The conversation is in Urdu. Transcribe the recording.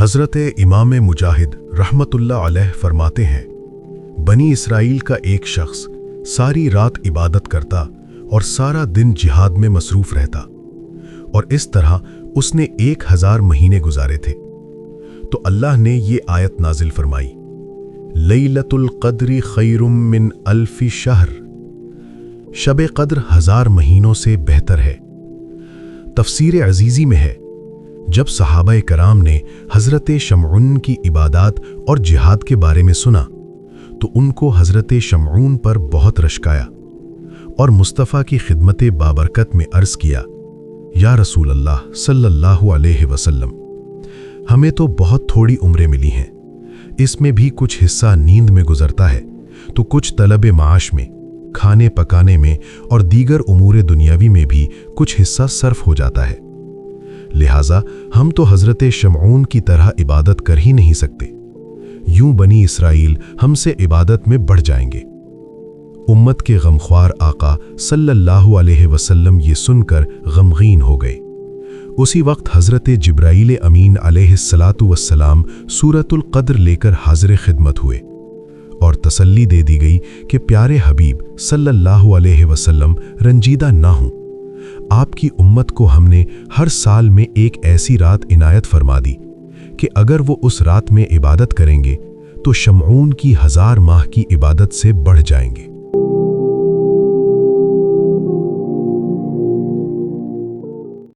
حضرت امام مجاہد رحمت اللہ علیہ فرماتے ہیں، بنی اسرائیل کا ایک شخص ساری رات عبادت کرتا اور سارا دن جہاد میں مصروف رہتا، اور اس طرح اس نے 1000 مہینے گزارے تھے۔ تو اللہ نے یہ آیت نازل فرمائی، لیلۃ القدر خیر من 1000 شہر، شب قدر 1000 مہینوں سے بہتر ہے۔ تفسیر عزیزی میں ہے، جب صحابہ کرام نے حضرت شمعون کی عبادات اور جہاد کے بارے میں سنا تو ان کو حضرت شمعون پر بہت رشک آیا اور مصطفیٰ کی خدمت بابرکت میں عرض کیا، یا رسول اللہ صلی اللہ علیہ وسلم، ہمیں تو بہت تھوڑی عمریں ملی ہیں، اس میں بھی کچھ حصہ نیند میں گزرتا ہے تو کچھ طلب معاش میں، کھانے پکانے میں اور دیگر امور دنیاوی میں بھی کچھ حصہ صرف ہو جاتا ہے، لہٰذا ہم تو حضرت شمعون کی طرح عبادت کر ہی نہیں سکتے، یوں بنی اسرائیل ہم سے عبادت میں بڑھ جائیں گے۔ امت کے غمخوار آقا صلی اللہ علیہ وسلم یہ سن کر غمگین ہو گئے۔ اسی وقت حضرت جبرائیل امین علیہ السلام سورۃ القدر لے کر حاضر خدمت ہوئے اور تسلی دے دی گئی کہ پیارے حبیب صلی اللہ علیہ وسلم رنجیدہ نہ ہوں، آپ کی امت کو ہم نے ہر سال میں ایک ایسی رات عنایت فرما دی کہ اگر وہ اس رات میں عبادت کریں گے تو شمعون کی 1000 ماہ کی عبادت سے بڑھ جائیں گے۔